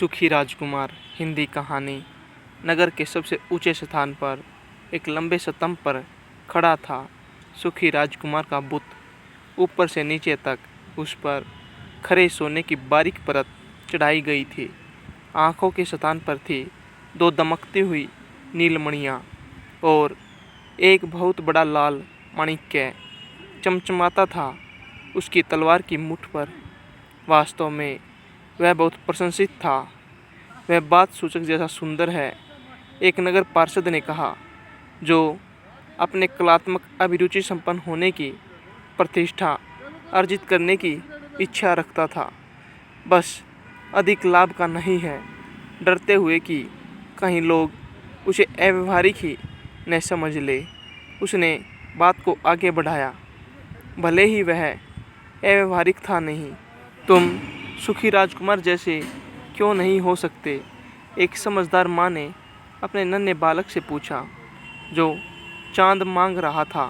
सुखी राजकुमार हिंदी कहानी। नगर के सबसे ऊंचे स्थान पर एक लंबे स्तंभ पर खड़ा था सुखी राजकुमार का बुत। ऊपर से नीचे तक उस पर खरे सोने की बारीक परत चढ़ाई गई थी। आँखों के स्थान पर थी दो दमकती हुई नीलमणियाँ और एक बहुत बड़ा लाल माणिक्य चमचमाता था उसकी तलवार की मुठ पर। वास्तव में वह बहुत प्रशंसित था। वह बात सूचक जैसा सुंदर है, एक नगर पार्षद ने कहा, जो अपने कलात्मक अभिरुचि संपन्न होने की प्रतिष्ठा अर्जित करने की इच्छा रखता था, बस अधिक लाभ का नहीं है। डरते हुए कि कहीं लोग उसे अव्यवहारिक ही न समझ ले, उसने बात को आगे बढ़ाया। भले ही वह अव्यवहारिक था नहीं, तुम सुखी राजकुमार जैसे क्यों नहीं हो सकते? एक समझदार माँ ने अपने नन्हे बालक से पूछा, जो चांद मांग रहा था।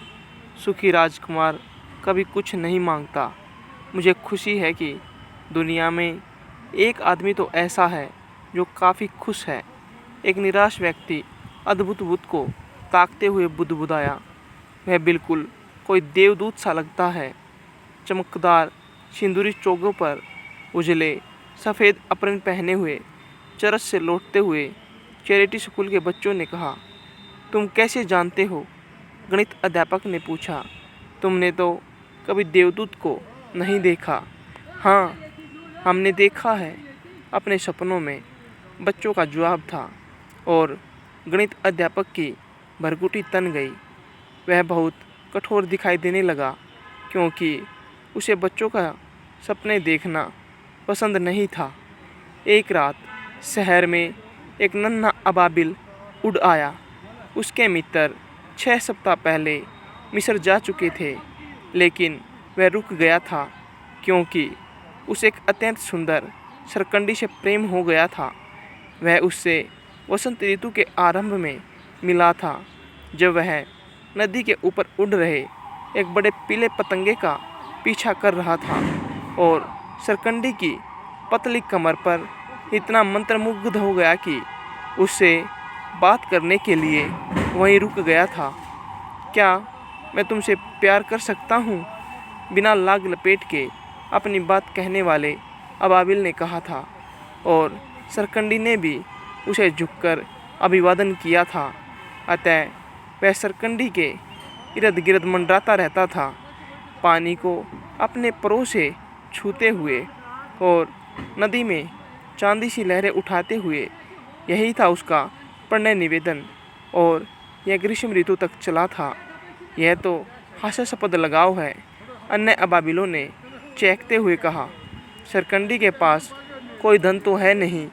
सुखी राजकुमार कभी कुछ नहीं मांगता। मुझे खुशी है कि दुनिया में एक आदमी तो ऐसा है जो काफ़ी खुश है। एक निराश व्यक्ति अद्भुत बुत को ताकते हुए बुदबुदाया। वह बिल्कुल कोई देवदूत सा लगता है। चमकदार सिंदूरी चोगों पर उजले सफ़ेद अप्रन पहने हुए चरस से लौटते हुए चैरिटी स्कूल के बच्चों ने कहा, तुम कैसे जानते हो? गणित अध्यापक ने पूछा, तुमने तो कभी देवदूत को नहीं देखा। हाँ, हमने देखा है अपने सपनों में, बच्चों का जवाब था। और गणित अध्यापक की भरगुटी तन गई। वह बहुत कठोर दिखाई देने लगा, क्योंकि उसे बच्चों का सपने देखना पसंद नहीं था। एक रात शहर में एक नन्हा अबाबिल उड़ आया। उसके मित्र 6 सप्ताह पहले मिस्र जा चुके थे, लेकिन वह रुक गया था क्योंकि उसे एक अत्यंत सुंदर सरकंडी से प्रेम हो गया था। वह उससे वसंत ऋतु के आरंभ में मिला था, जब वह नदी के ऊपर उड़ रहे एक बड़े पीले पतंगे का पीछा कर रहा था और सरकंडी की पतली कमर पर इतना मंत्रमुग्ध हो गया कि उससे बात करने के लिए वहीं रुक गया था। क्या मैं तुमसे प्यार कर सकता हूँ? बिना लाग लपेट के अपनी बात कहने वाले अबाबिल ने कहा था, और सरकंडी ने भी उसे झुककर अभिवादन किया था। अतः वह सरकंडी के इर्द गिर्द मंडराता रहता था, पानी को अपने परों से छूते हुए और नदी में चांदी सी लहरें उठाते हुए। यही था उसका प्रणय निवेदन, और यह ग्रीष्म ऋतु तक चला था। यह तो हास्यास्पद लगाव है, अन्य अबाबिलों ने चहकते हुए कहा। सरकंडी के पास कोई धन तो है नहीं,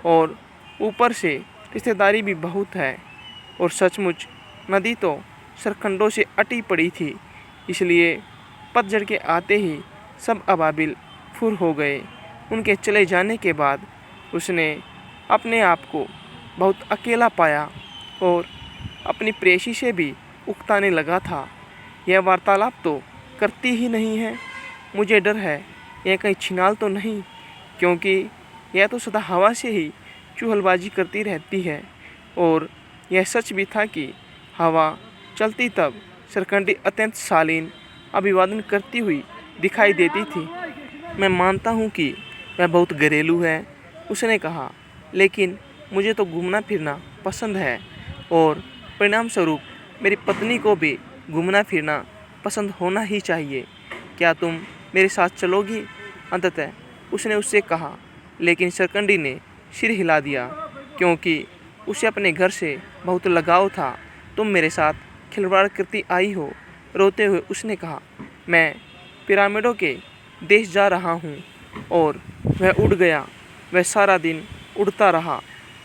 और ऊपर से रिश्तेदारी भी बहुत है, और सचमुच नदी तो सरकंडों से अटी पड़ी थी। इसलिए पतझड़ के आते ही सब अबाबिल फुर हो गए। उनके चले जाने के बाद उसने अपने आप को बहुत अकेला पाया और अपनी प्रेयसी से भी उकताने लगा था। यह वार्तालाप तो करती ही नहीं है। मुझे डर है यह कहीं छिनाल तो नहीं, क्योंकि यह तो सदा हवा से ही चुहलबाजी करती रहती है। और यह सच भी था कि हवा चलती तब सरकंडी अत्यंत शालीन अभिवादन करती हुई दिखाई देती थी। मैं मानता हूँ कि वह बहुत घरेलू है, उसने कहा, लेकिन मुझे तो घूमना फिरना पसंद है, और परिणाम स्वरूप मेरी पत्नी को भी घूमना फिरना पसंद होना ही चाहिए। क्या तुम मेरे साथ चलोगी? अंततः उसने उससे कहा, लेकिन सरकंडी ने सिर हिला दिया, क्योंकि उसे अपने घर से बहुत लगाव था। तुम मेरे साथ खिलवाड़ करती आई हो। रोते हुए उसने कहा, मैं पिरामिडों के देश जा रहा हूँ। और वह उड़ गया। वह सारा दिन उड़ता रहा।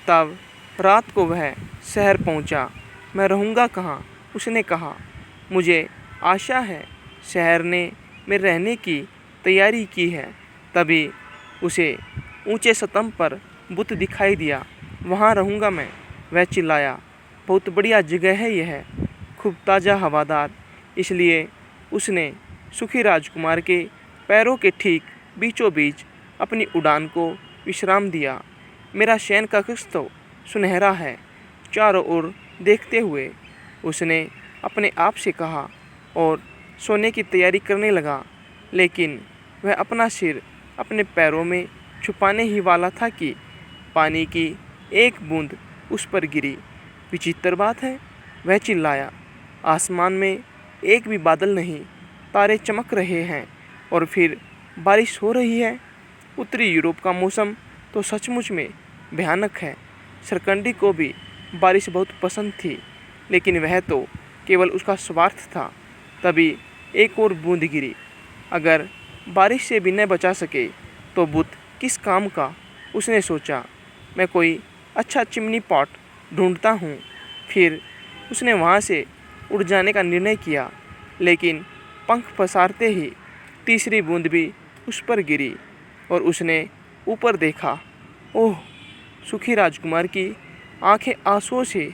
तब रात को वह शहर पहुँचा। मैं रहूँगा कहाँ? उसने कहा। मुझे आशा है शहर ने मेरे रहने की तैयारी की है। तभी उसे ऊंचे स्तंभ पर बुत दिखाई दिया। वहाँ रहूँगा मैं, वह चिल्लाया। बहुत बढ़िया जगह है यह, खूब ताज़ा हवादार। इसलिए उसने सुखी राजकुमार के पैरों के ठीक बीचों बीच अपनी उड़ान को विश्राम दिया। मेरा शयन कक्ष तो सुनहरा है। चारों ओर देखते हुए उसने अपने आप से कहा और सोने की तैयारी करने लगा, लेकिन वह अपना सिर अपने पैरों में छुपाने ही वाला था कि पानी की एक बूंद उस पर गिरी। विचित्र बात है, वह चिल्लाया, आसमान में एक भी बादल नहीं, तारे चमक रहे हैं और फिर बारिश हो रही है। उत्तरी यूरोप का मौसम तो सचमुच में भयानक है। सरकंडी को भी बारिश बहुत पसंद थी, लेकिन वह तो केवल उसका स्वार्थ था। तभी एक और बूंद गिरी। अगर बारिश से भी न बचा सके तो बुत किस काम का, उसने सोचा। मैं कोई अच्छा चिमनी पॉट ढूंढता हूँ। फिर उसने वहाँ से उड़ जाने का निर्णय किया, लेकिन पंख पसारते ही तीसरी बूंद भी उस पर गिरी और उसने ऊपर देखा। ओह! सुखी राजकुमार की आंखें आंसुओं से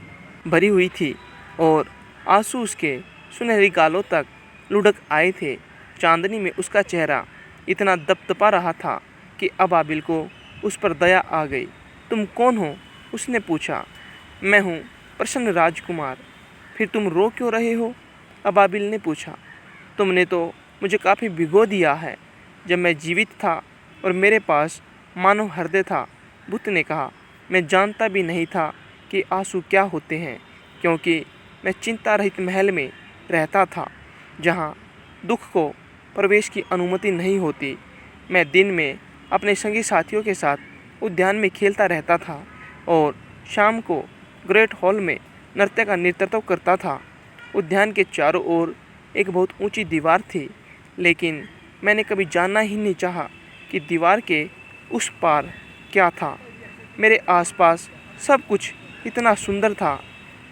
भरी हुई थी और आंसू उसके सुनहरी गालों तक लुढ़क आए थे। चांदनी में उसका चेहरा इतना दपदपा रहा था कि अबाबिल को उस पर दया आ गई। तुम कौन हो? उसने पूछा। मैं हूँ प्रसन्न राजकुमार। फिर तुम रो क्यों रहे हो? अबाबिल ने पूछा। तुमने तो मुझे काफ़ी भिगो दिया है जब मैं जीवित था और मेरे पास मानव हृदय था। बुत ने कहा, मैं जानता भी नहीं था कि आंसू क्या होते हैं, क्योंकि मैं चिंता रहित महल में रहता था जहाँ दुख को प्रवेश की अनुमति नहीं होती। मैं दिन में अपने संगी साथियों के साथ उद्यान में खेलता रहता था और शाम को ग्रेट हॉल में नृत्य का नेतृत्व करता था। उद्यान के चारों ओर एक बहुत ऊंची दीवार थी, लेकिन मैंने कभी जानना ही नहीं चाहा कि दीवार के उस पार क्या था। मेरे आसपास सब कुछ इतना सुंदर था।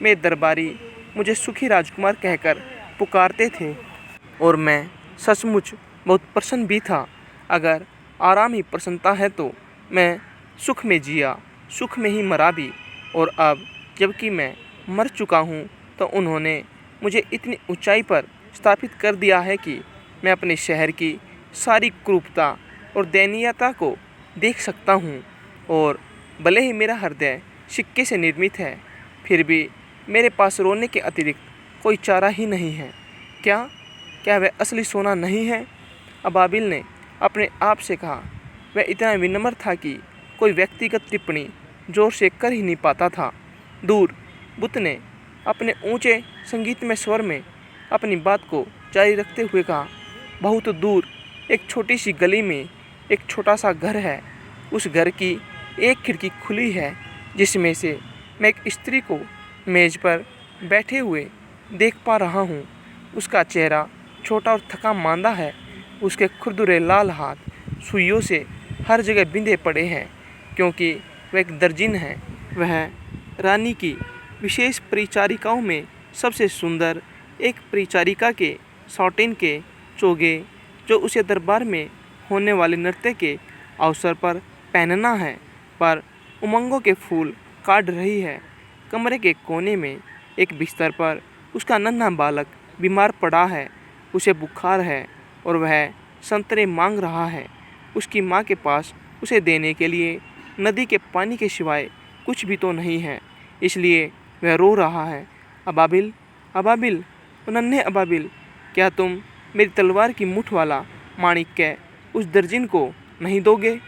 मेरे दरबारी मुझे सुखी राजकुमार कहकर पुकारते थे और मैं सचमुच बहुत प्रसन्न भी था। अगर आराम ही प्रसन्नता है तो मैं सुख में जिया, सुख में ही मरा भी। और अब जबकि मैं मर चुका हूँ तो उन्होंने मुझे इतनी ऊंचाई पर स्थापित कर दिया है कि मैं अपने शहर की सारी क्रूरता और दयनीयता को देख सकता हूँ। और भले ही मेरा हृदय सिक्के से निर्मित है, फिर भी मेरे पास रोने के अतिरिक्त कोई चारा ही नहीं है। क्या वह असली सोना नहीं है? अबाबिल ने अपने आप से कहा। वह इतना विनम्र था कि कोई व्यक्तिगत टिप्पणी जोर से कर ही नहीं पाता था। दूर, बुत ने अपने ऊंचे संगीतमय स्वर में अपनी बात को जारी रखते हुए कहा, बहुत दूर एक छोटी सी गली में एक छोटा सा घर है। उस घर की एक खिड़की खुली है, जिसमें से मैं एक स्त्री को मेज पर बैठे हुए देख पा रहा हूँ। उसका चेहरा छोटा और थका मांदा है। उसके खुरदुरे लाल हाथ सुइयों से हर जगह बिंधे पड़े हैं, क्योंकि वह एक दर्जिन है। वह रानी की विशेष परिचारिकाओं में सबसे सुंदर एक परिचारिका के सौटेन के चोगे, जो उसे दरबार में होने वाले नृत्य के अवसर पर पहनना है, पर उमंगों के फूल काट रही है। कमरे के कोने में एक बिस्तर पर उसका नन्हा बालक बीमार पड़ा है। उसे बुखार है और वह संतरे मांग रहा है। उसकी माँ के पास उसे देने के लिए नदी के पानी के सिवाय कुछ भी तो नहीं है, इसलिए वह रो रहा है। अबाबिल, अबाबिल, नन्हे अबाबिल, क्या तुम मेरी तलवार की मुठ वाला माणिक्य उस दर्जिन को नहीं दोगे?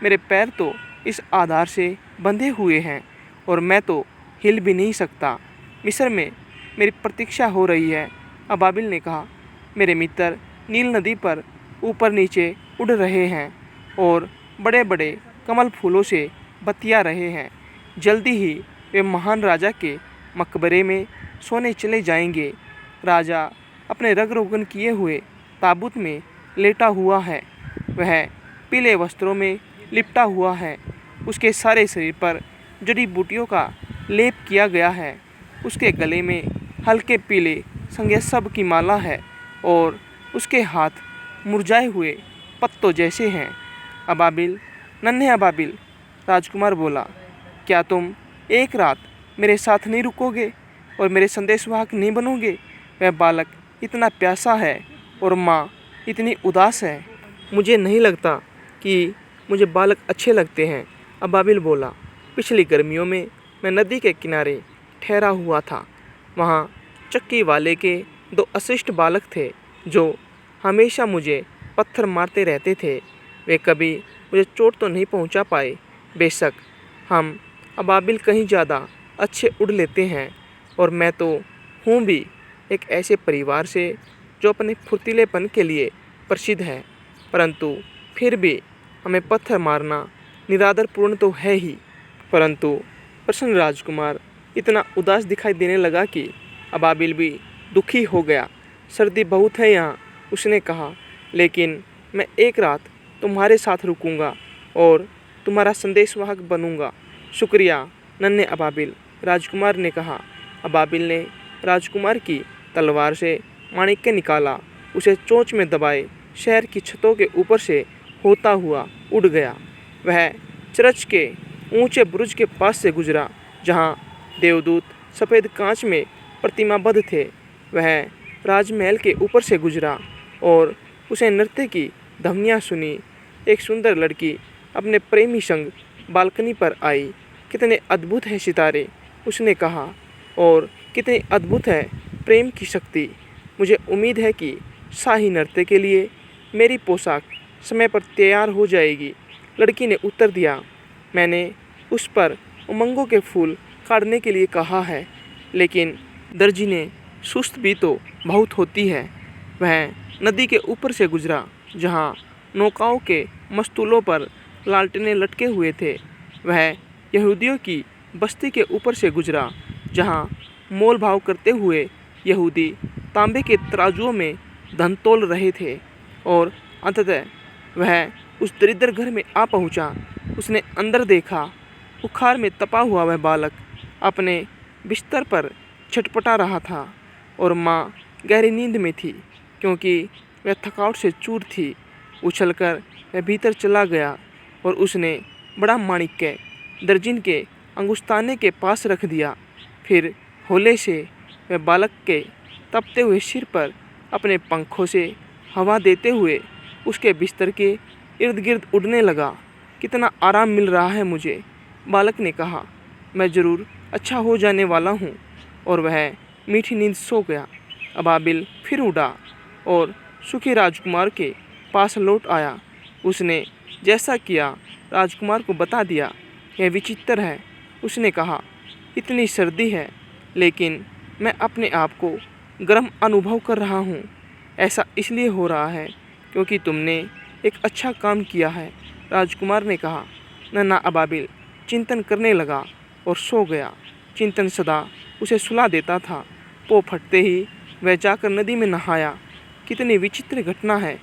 मेरे पैर तो इस आधार से बंधे हुए हैं और मैं तो हिल भी नहीं सकता। मिस्र में मेरी प्रतीक्षा हो रही है। अबाबिल ने कहा, मेरे मित्र नील नदी पर ऊपर नीचे उड़ रहे हैं और बड़े बड़े कमल फूलों से बतिया रहे हैं। जल्दी ही वे महान राजा के मकबरे में सोने चले जाएंगे। राजा अपने रग रोगन किए हुए ताबूत में लेटा हुआ है। वह पीले वस्त्रों में लिपटा हुआ है। उसके सारे शरीर पर जड़ी बूटियों का लेप किया गया है। उसके गले में हल्के पीले संगेसब की माला है और उसके हाथ मुरझाए हुए पत्तों जैसे हैं। अबाबिल, नन्हे अबाबिल, राजकुमार बोला, क्या तुम एक रात मेरे साथ नहीं रुकोगे और मेरे संदेशवाहक नहीं बनोगे? वह बालक इतना प्यासा है और माँ इतनी उदास है। मुझे नहीं लगता कि मुझे बालक अच्छे लगते हैं। अबाबिल बोला, पिछली गर्मियों में मैं नदी के किनारे ठहरा हुआ था। वहाँ चक्की वाले के 2 अशिष्ट बालक थे जो हमेशा मुझे पत्थर मारते रहते थे। वे कभी मुझे चोट तो नहीं पहुँचा पाए। बेशक हम अबाबिल कहीं ज़्यादा अच्छे उड़ लेते हैं, और मैं तो हूँ भी एक ऐसे परिवार से जो अपने फुर्तीलेपन के लिए प्रसिद्ध है, परंतु फिर भी हमें पत्थर मारना निरादरपूर्ण तो है ही। परंतु प्रसन्न राजकुमार इतना उदास दिखाई देने लगा कि अबाबिल भी दुखी हो गया। सर्दी बहुत है यहाँ, उसने कहा, लेकिन मैं एक रात तुम्हारे साथ रुकूंगा और तुम्हारा संदेशवाहक बनूंगा। शुक्रिया नन्हे अबाबिल, राजकुमार ने कहा। अबाबिल ने राजकुमार की तलवार से माणिक्य निकाला, उसे चोंच में दबाए शहर की छतों के ऊपर से होता हुआ उड़ गया। वह चर्च के ऊंचे बुर्ज के पास से गुजरा जहां देवदूत सफ़ेद कांच में प्रतिमाबद्ध थे। वह राजमहल के ऊपर से गुजरा और उसे नृत्य की ध्वनियाँ सुनी। एक सुंदर लड़की अपने प्रेमी संग बालकनी पर आई। कितने अद्भुत हैं सितारे, उसने कहा, और कितनी अद्भुत है प्रेम की शक्ति। मुझे उम्मीद है कि शाही नृत्य के लिए मेरी पोशाक समय पर तैयार हो जाएगी। लड़की ने उत्तर दिया, मैंने उस पर उमंगों के फूल काटने के लिए कहा है, लेकिन दर्जी ने सुस्त भी तो बहुत होती है। वह नदी के ऊपर से गुजरा जहाँ नौकाओं के मस्तूलों पर लालटेनें लटके हुए थे। वह यहूदियों की बस्ती के ऊपर से गुजरा जहाँ मोल भाव करते हुए यहूदी तांबे के तराजुओं में धन तोल रहे थे, और अंततः वह उस दरिद्र घर में आ पहुँचा। उसने अंदर देखा। बुखार में तपा हुआ वह बालक अपने बिस्तर पर छटपटा रहा था, और माँ गहरी नींद में थी क्योंकि वह थकावट से चूर थी। उछलकर वह भीतर चला गया और उसने बड़ा माणिक्य दर्जिन के अंगुस्ताने के पास रख दिया। फिर होले से वह बालक के तपते हुए सिर पर अपने पंखों से हवा देते हुए उसके बिस्तर के इर्द गिर्द उड़ने लगा। कितना आराम मिल रहा है मुझे, बालक ने कहा। मैं ज़रूर अच्छा हो जाने वाला हूँ। और वह मीठी नींद सो गया। अबाबिल फिर उड़ा और सुखी राजकुमार के पास लौट आया। उसने जैसा किया राजकुमार को बता दिया। यह विचित्र है, उसने कहा, इतनी सर्दी है लेकिन मैं अपने आप को गर्म अनुभव कर रहा हूँ। ऐसा इसलिए हो रहा है क्योंकि तुमने एक अच्छा काम किया है, राजकुमार ने कहा। नन्हा अबाबिल चिंतन करने लगा और सो गया। चिंतन सदा उसे सुला देता था। पो फटते ही वह जाकर नदी में नहाया। कितनी विचित्र घटना है,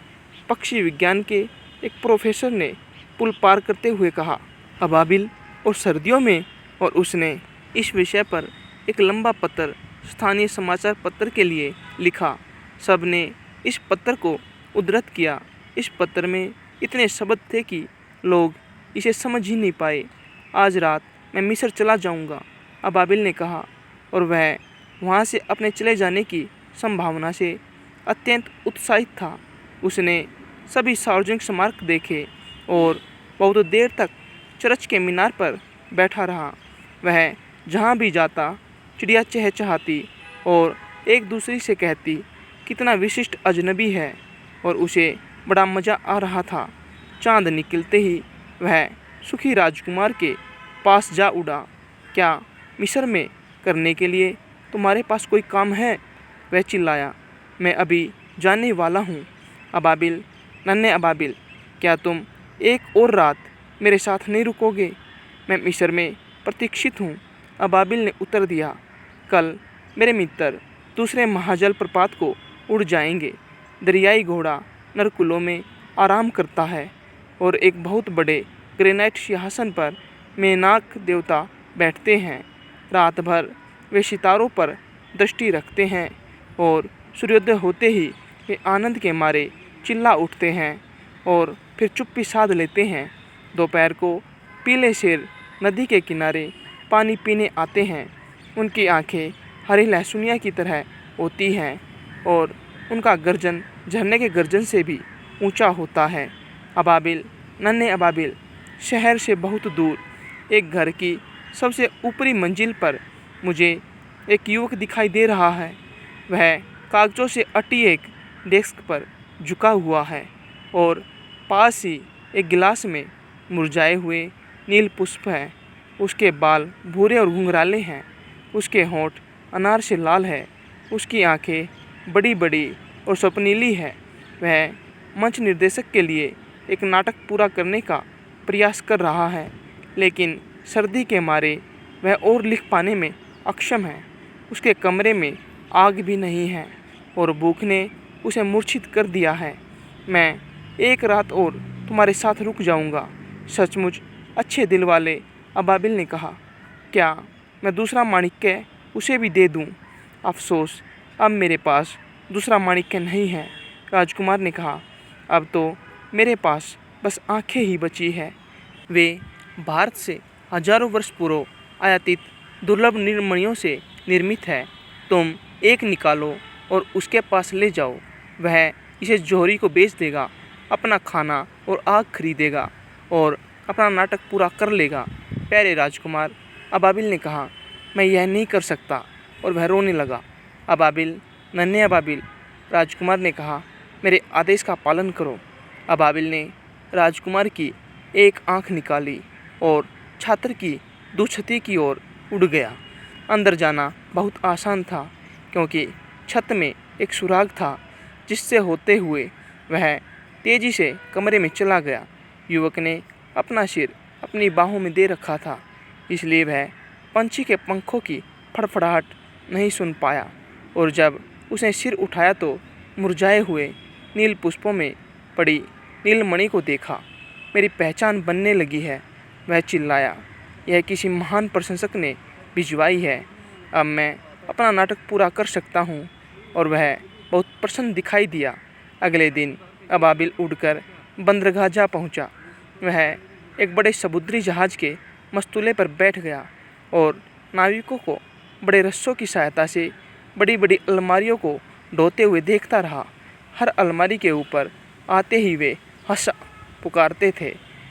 पक्षी विज्ञान के एक प्रोफेसर ने पुल पार करते हुए कहा। अबाबिल और सर्दियों में, और उसने इस विषय पर एक लंबा पत्र स्थानीय समाचार पत्र के लिए लिखा। सब ने इस पत्र को उद्धृत किया। इस पत्र में इतने शब्द थे कि लोग इसे समझ ही नहीं पाए। आज रात मैं मिस्र चला जाऊंगा, अबाबिल ने कहा, और वह वहां से अपने चले जाने की संभावना से अत्यंत उत्साहित था। उसने सभी सार्वजनिक स्मारक देखे और बहुत देर तक चर्च के मीनार पर बैठा रहा। वह जहाँ भी जाता चिड़िया चहचहाती और एक दूसरे से कहती, कितना विशिष्ट अजनबी है, और उसे बड़ा मज़ा आ रहा था। चांद निकलते ही वह सुखी राजकुमार के पास जा उड़ा। क्या मिस्र में करने के लिए तुम्हारे पास कोई काम है? वह चिल्लाया। मैं अभी जाने वाला हूँ, अबाबिल, नन्हे अबाबिल, क्या तुम एक और रात मेरे साथ नहीं रुकोगे? मैं मिस्र में प्रतीक्षित हूँ, अबाबिल ने उत्तर दिया। कल मेरे मित्र दूसरे महाजल प्रपात को उड़ जाएंगे। दरियाई घोड़ा नरकुलों में आराम करता है, और एक बहुत बड़े ग्रेनाइट सिंहासन पर मेनाक देवता बैठते हैं। रात भर वे सितारों पर दृष्टि रखते हैं, और सूर्योदय होते ही वे आनंद के मारे चिल्ला उठते हैं और फिर चुप्पी साध लेते हैं। दोपहर को पीले शेर नदी के किनारे पानी पीने आते हैं। उनकी आंखें हरी लहसुनिया की तरह होती हैं, और उनका गर्जन झरने के गर्जन से भी ऊंचा होता है। अबाबिल, नन्हे अबाबिल, शहर से बहुत दूर एक घर की सबसे ऊपरी मंजिल पर मुझे एक युवक दिखाई दे रहा है। वह कागजों से अटी एक डेस्क पर झुका हुआ है और पास ही एक गिलास में मुरझाए हुए नील पुष्प है। उसके बाल भूरे और घुंघराले हैं। उसके होंठ अनार से लाल है। उसकी आंखें बड़ी बड़ी और स्वप्नीली है। वह मंच निर्देशक के लिए एक नाटक पूरा करने का प्रयास कर रहा है, लेकिन सर्दी के मारे वह और लिख पाने में अक्षम है। उसके कमरे में आग भी नहीं है और भूख ने उसे मूर्छित कर दिया है। मैं एक रात और तुम्हारे साथ रुक जाऊंगा, सचमुच अच्छे दिल वाले अबाबिल ने कहा। क्या मैं दूसरा माणिक्य उसे भी दे दूं? अफसोस, अब मेरे पास दूसरा माणिक्य नहीं है, राजकुमार ने कहा। अब तो मेरे पास बस आंखें ही बची है। वे भारत से हजारों वर्ष पूर्व आयातित दुर्लभ नीलमणियों से निर्मित है। तुम एक निकालो और उसके पास ले जाओ। वह इसे जौहरी को बेच देगा, अपना खाना और आग खरीदेगा और अपना नाटक पूरा कर लेगा। प्यारे राजकुमार, अबाबिल ने कहा, मैं यह नहीं कर सकता, और वह रोने लगा। अबाबिल, नन्हे अबाबिल, राजकुमार ने कहा, मेरे आदेश का पालन करो। अबाबिल ने राजकुमार की एक आंख निकाली और छात्र की दुछती की ओर उड़ गया। अंदर जाना बहुत आसान था, क्योंकि छत में एक सुराग था, जिससे होते हुए वह तेजी से कमरे में चला गया। युवक ने अपना सिर अपनी बाहों में दे रखा था, इसलिए वह पंछी के पंखों की फड़फड़ाहट नहीं सुन पाया, और जब उसने सिर उठाया तो मुरझाए हुए नील पुष्पों में पड़ी नीलमणि को देखा। मेरी पहचान बनने लगी है, वह चिल्लाया। यह किसी महान प्रशंसक ने भिजवाई है। अब मैं अपना नाटक पूरा कर सकता हूँ। और वह बहुत प्रसन्न दिखाई दिया। अगले दिन अबाबिल उड़कर बंदरगाह जा पहुँचा। वह एक बड़े समुद्री जहाज़ के मस्तूले पर बैठ गया और नाविकों को बड़े रस्सों की सहायता से बड़ी बड़ी अलमारियों को ढोते हुए देखता रहा। हर अलमारी के ऊपर आते ही वे हंस पुकारते थे,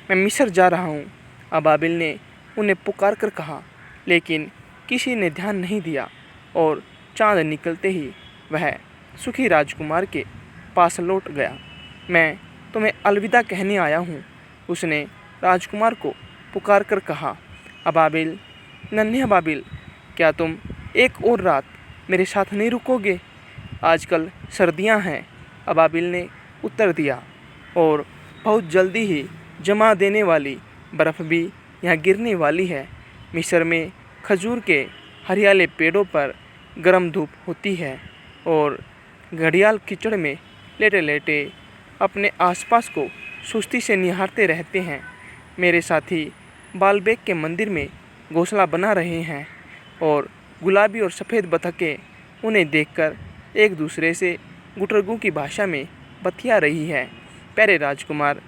मैं मिस्र जा रहा हूँ। अबाबिल ने उन्हें पुकार कर कहा, लेकिन किसी ने ध्यान नहीं दिया, और चाँद निकलते ही वह सुखी राजकुमार के पास लौट गया। मैं तुम्हें अलविदा कहने आया हूँ, उसने राजकुमार को पुकार कर कहा। अबाबिल, नन्हे अबाबिल, क्या तुम एक और रात मेरे साथ नहीं रुकोगे? आजकल सर्दियाँ हैं, अबाबिल ने उत्तर दिया, और बहुत जल्दी ही जमा देने वाली बर्फ़ भी यहाँ गिरने वाली है। मिस्र में खजूर के हरियाले पेड़ों पर गर्म धूप होती है, और घड़ियाल कीचड़ में लेटे लेटे अपने आसपास को सुस्ती से निहारते रहते हैं। मेरे साथी बालबेग के मंदिर में घोंसला बना रहे हैं, और गुलाबी और सफ़ेद बतखें उन्हें देखकर एक दूसरे से गुटरगू की भाषा में बतिया रही है। प्यारे राजकुमार,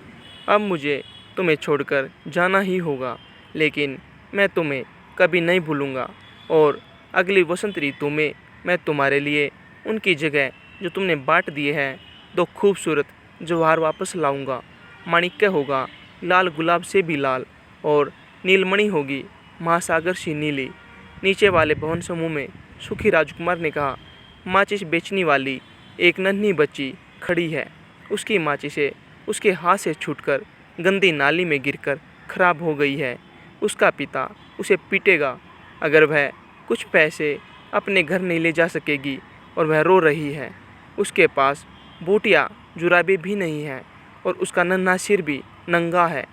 अब मुझे तुम्हें छोड़कर जाना ही होगा, लेकिन मैं तुम्हें कभी नहीं भूलूंगा, और अगली वसंत ऋतु में मैं तुम्हारे लिए उनकी जगह जो तुमने बांट दिए हैं 2 खूबसूरत जवाहर वापस लाऊंगा। माणिक्य होगा लाल गुलाब से भी लाल, और नीलमणि होगी महासागर सी नीली। नीचे वाले भवन समूह में सुखी राजकुमार ने कहा। माचिस बेचने वाली एक नन्ही बच्ची खड़ी है। उसकी माचिसें उसके हाथ से छूटकर गंदी नाली में गिरकर खराब हो गई है। उसका पिता उसे पीटेगा अगर वह कुछ पैसे अपने घर नहीं ले जा सकेगी, और वह रो रही है। उसके पास बूट या जुराबे भी नहीं है, और उसका नन्हा सिर भी नंगा है।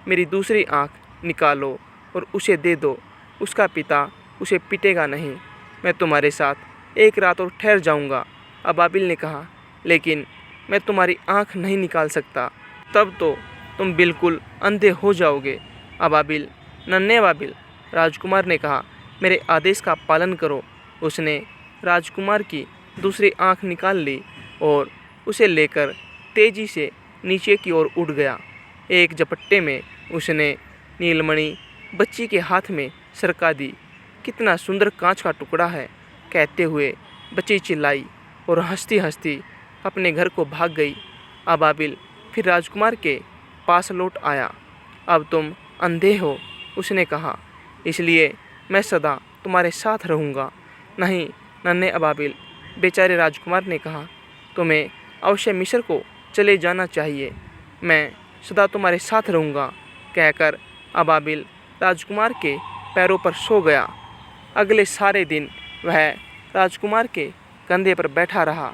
मेरी दूसरी आँख निकालो और उसे दे दो। उसका पिता उसे पीटेगा नहीं। मैं तुम्हारे साथ एक रात और ठहर जाऊंगा, अबाबिल ने कहा, लेकिन मैं तुम्हारी आँख नहीं निकाल सकता। तब तो तुम बिल्कुल अंधे हो जाओगे। अबाबिल, नन्हे अबाबिल, राजकुमार ने कहा, मेरे आदेश का पालन करो। उसने राजकुमार की दूसरी आँख निकाल ली और उसे लेकर तेजी से नीचे की ओर उड़ गया। एक झपट्टे में उसने नीलमणि बच्ची के हाथ में सरका दी। कितना सुंदर कांच का टुकड़ा है, कहते हुए बच्ची चिल्लाई और हंसती हंसती अपने घर को भाग गई। अबाबिल फिर राजकुमार के पास लौट आया। अब तुम अंधे हो, उसने कहा, इसलिए मैं सदा तुम्हारे साथ रहूँगा। नहीं नन्हे अबाबिल, बेचारे राजकुमार ने कहा, तुम्हें अवश्य मिस्र को चले जाना चाहिए। मैं सदा तुम्हारे साथ रहूँगा कहकर अबाबिल राजकुमार के पैरों पर सो गया। अगले सारे दिन वह राजकुमार के कंधे पर बैठा रहा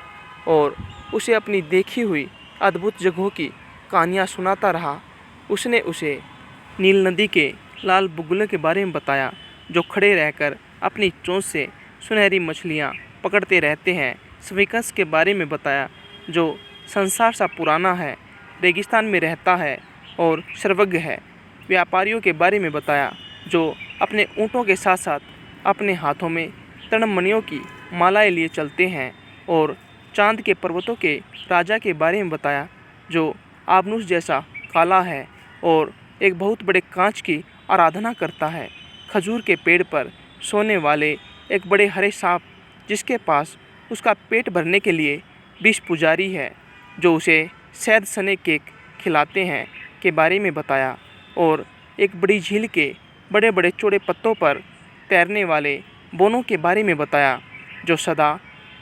और उसे अपनी देखी हुई अद्भुत जगहों की कहानियाँ सुनाता रहा। उसने उसे नील नदी के लाल बुगलों के बारे में बताया जो खड़े रहकर अपनी चोंच से सुनहरी मछलियाँ पकड़ते रहते हैं। स्फिंक्स के बारे में बताया जो संसार सा पुराना है, रेगिस्तान में रहता है और सर्वज्ञ है। व्यापारियों के बारे में बताया जो अपने ऊँटों के साथ साथ अपने हाथों में तड़मणियों की मालाएं लिए चलते हैं। और चांद के पर्वतों के राजा के बारे में बताया जो आबनूस जैसा काला है और एक बहुत बड़े कांच की आराधना करता है। खजूर के पेड़ पर सोने वाले एक बड़े हरे सांप जिसके पास उसका पेट भरने के लिए 20 पुजारी है जो उसे शहद सने केक खिलाते हैं के बारे में बताया। और एक बड़ी झील के बड़े बड़े चौड़े पत्तों पर तैरने वाले बोनों के बारे में बताया जो सदा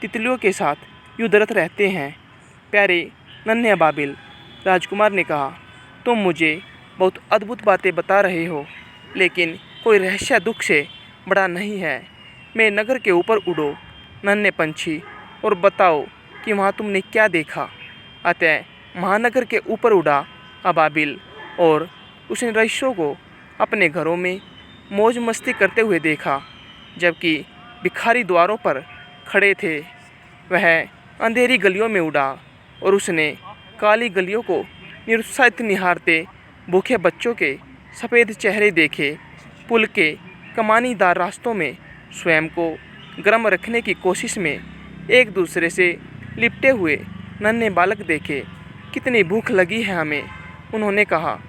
तितलियों के साथ युद्धरत रहते हैं। प्यारे नन्हे अबाबिल, राजकुमार ने कहा, तुम मुझे बहुत अद्भुत बातें बता रहे हो, लेकिन कोई रहस्य दुख से बड़ा नहीं है। मेरे नगर के ऊपर उड़ो नन्हे पंछी और बताओ कि वहाँ तुमने क्या देखा। अतः महानगर के ऊपर उड़ा अबाबिल और उसने रईसों को अपने घरों में मौज मस्ती करते हुए देखा, जबकि भिखारी द्वारों पर खड़े थे। वह अंधेरी गलियों में उड़ा और उसने काली गलियों को निरुत्साहित निहारते भूखे बच्चों के सफ़ेद चेहरे देखे। पुल के कमानीदार रास्तों में स्वयं को गर्म रखने की कोशिश में एक दूसरे से लिपटे हुए नन्हे बालक देखे। कितनी भूख लगी है हमें, उन्होंने कहा।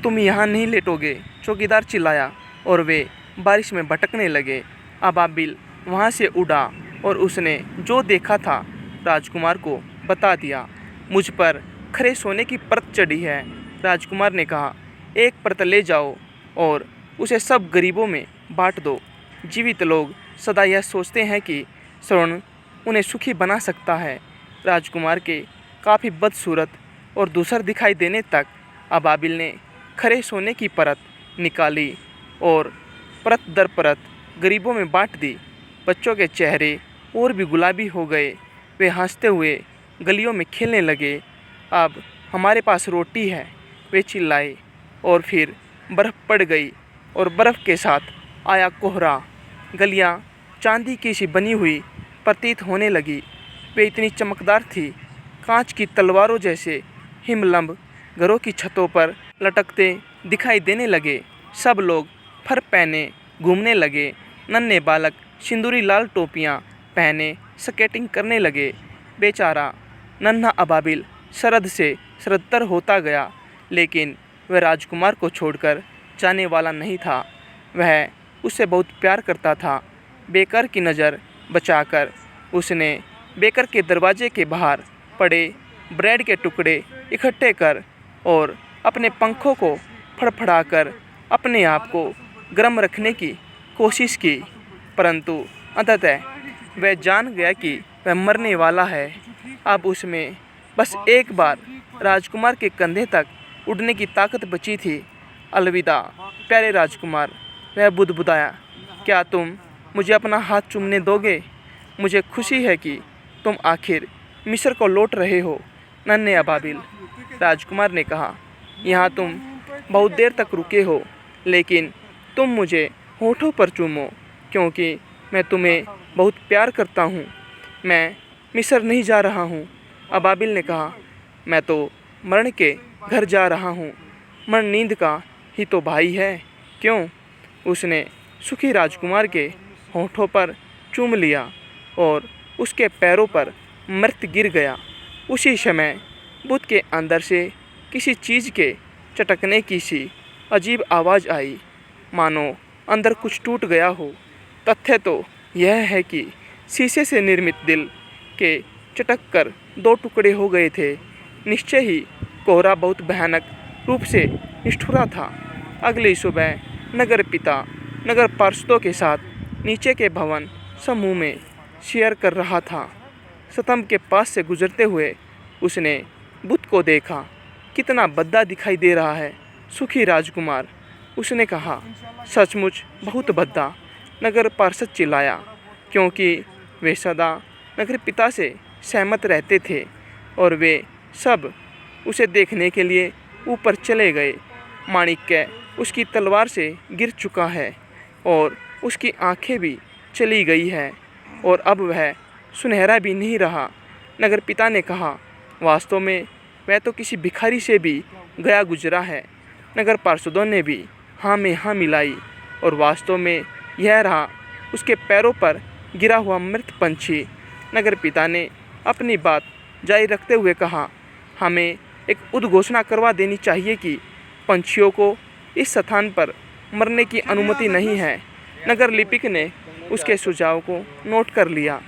तुम यहाँ नहीं लेटोगे, चौकीदार चिल्लाया और वे बारिश में भटकने लगे। अबाबिल वहाँ से उड़ा और उसने जो देखा था राजकुमार को बता दिया। मुझ पर खरे सोने की परत चढ़ी है, राजकुमार ने कहा। एक परत ले जाओ और उसे सब गरीबों में बांट दो। जीवित लोग सदा यह सोचते हैं कि स्वर्ण उन्हें सुखी बना सकता है। राजकुमार के काफ़ी बदसूरत और दूसर दिखाई देने तक अबाबिल ने खरे सोने की परत निकाली और परत दर परत गरीबों में बांट दी। बच्चों के चेहरे और भी गुलाबी हो गए। वे हंसते हुए गलियों में खेलने लगे। अब हमारे पास रोटी है, वे चिल्लाए। और फिर बर्फ़ पड़ गई और बर्फ़ के साथ आया कोहरा। गलियां चांदी की सी बनी हुई प्रतीत होने लगी। वे इतनी चमकदार थी, कांच की तलवारों जैसे हिमलंब घरों की छतों पर लटकते दिखाई देने लगे। सब लोग फर पहने घूमने लगे। नन्हे बालक सिंदूरी लाल टोपियाँ पहने स्केटिंग करने लगे। बेचारा नन्हा अबाबिल सरद से सरदतर होता गया, लेकिन वह राजकुमार को छोड़कर जाने वाला नहीं था। वह उससे बहुत प्यार करता था। बेकर की नज़र बचाकर उसने बेकर के दरवाजे के बाहर पड़े ब्रेड के टुकड़े इकट्ठे कर और अपने पंखों को फड़फड़ाकर अपने आप को गर्म रखने की कोशिश की, परंतु अंततः वह जान गया कि वह मरने वाला है। अब उसमें बस एक बार राजकुमार के कंधे तक उड़ने की ताकत बची थी। अलविदा प्यारे राजकुमार, वह बुदबुदाया। क्या तुम मुझे अपना हाथ चूमने दोगे? मुझे खुशी है कि तुम आखिर मिस्र को लौट रहे हो, नन्हे अबाबिल, राजकुमार ने कहा। यहाँ तुम बहुत देर तक रुके हो, लेकिन तुम मुझे होठों पर चूमो, क्योंकि मैं तुम्हें बहुत प्यार करता हूँ। मैं मिस्र नहीं जा रहा हूँ, अबाबिल ने कहा। मैं तो मरण के घर जा रहा हूँ। मरण नींद का ही तो भाई है, क्यों? उसने सुखी राजकुमार के होठों पर चूम लिया और उसके पैरों पर मृत गिर गया। उसी समय बुद्ध के अंदर से किसी चीज़ के चटकने की सी अजीब आवाज़ आई, मानो अंदर कुछ टूट गया हो। तथ्य तो यह है कि शीशे से निर्मित दिल के चटक कर 2 टुकड़े हो गए थे। निश्चय ही कोहरा बहुत भयानक रूप से निष्ठुरा था। अगली सुबह नगर पिता नगर पार्षदों के साथ नीचे के भवन समूह में शेयर कर रहा था। स्तंभ के पास से गुजरते हुए उसने बुद्ध को देखा। कितना भद्दा दिखाई दे रहा है सुखी राजकुमार, उसने कहा। सचमुच बहुत भद्दा, नगर पार्षद चिल्लाया, क्योंकि वे सदा नगर पिता से सहमत रहते थे और वे सब उसे देखने के लिए ऊपर चले गए। माणिक्य उसकी तलवार से गिर चुका है और उसकी आंखें भी चली गई है और अब वह सुनहरा भी नहीं रहा। नगर पिता ने कहा, वास्तव में वह तो किसी भिखारी से भी गया गुजरा है। नगर पार्षदों ने भी हाँ में हाँ मिलाई और वास्तव में यह रहा उसके पैरों पर गिरा हुआ मृत पंछी। नगर पिता ने अपनी बात जारी रखते हुए कहा, हमें एक उद्घोषणा करवा देनी चाहिए कि पंछियों को इस स्थान पर मरने की अनुमति नहीं है। नगर लिपिक ने उसके सुझाव को नोट कर लिया।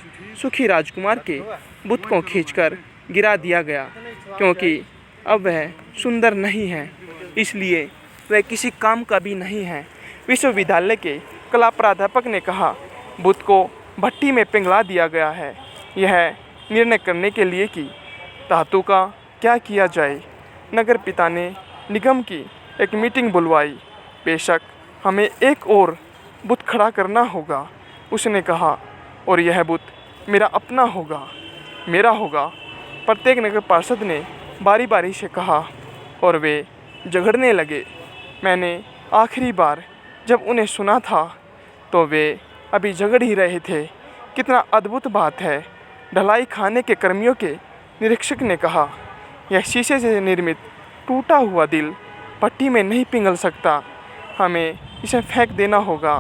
सुखी राजकुमार के बुत को खींचकर गिरा दिया गया, क्योंकि अब वह सुंदर नहीं है, इसलिए वह किसी काम का भी नहीं है। विश्वविद्यालय के कला प्राध्यापक ने कहा, बुत को भट्टी में पिघला दिया गया है, यह निर्णय करने के लिए कि धातु का क्या किया जाए। नगर पिता ने निगम की एक मीटिंग बुलवाई। बेशक हमें एक और बुत खड़ा करना होगा, उसने कहा, और यह बुत मेरा अपना होगा, मेरा होगा। प्रत्येक नगर पार्षद ने बारी बारी से कहा और वे झगड़ने लगे। मैंने आखिरी बार जब उन्हें सुना था तो वे अभी झगड़ ही रहे थे। कितना अद्भुत बात है, ढलाई खाने के कर्मियों के निरीक्षक ने कहा, यह शीशे से निर्मित टूटा हुआ दिल भट्टी में नहीं पिघल सकता, हमें इसे फेंक देना होगा।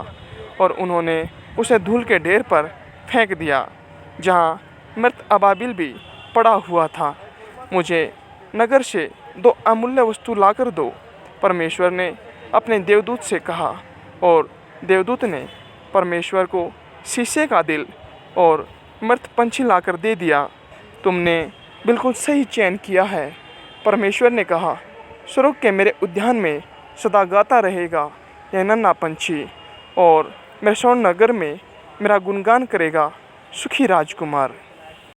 और उन्होंने उसे धूल के ढेर पर फेंक दिया, जहाँ मृत अबाबिल भी पड़ा हुआ था। मुझे नगर से 2 अमूल्य वस्तु लाकर दो, परमेश्वर ने अपने देवदूत से कहा, और देवदूत ने परमेश्वर को शीशे का दिल और मृत पंछी लाकर दे दिया। तुमने बिल्कुल सही चयन किया है, परमेश्वर ने कहा। स्वर्ग के मेरे उद्यान में सदा गाता रहेगा यह नन्हा पंछी, और मेरे स्वर्ण नगर में मेरा गुणगान करेगा सुखी राजकुमार।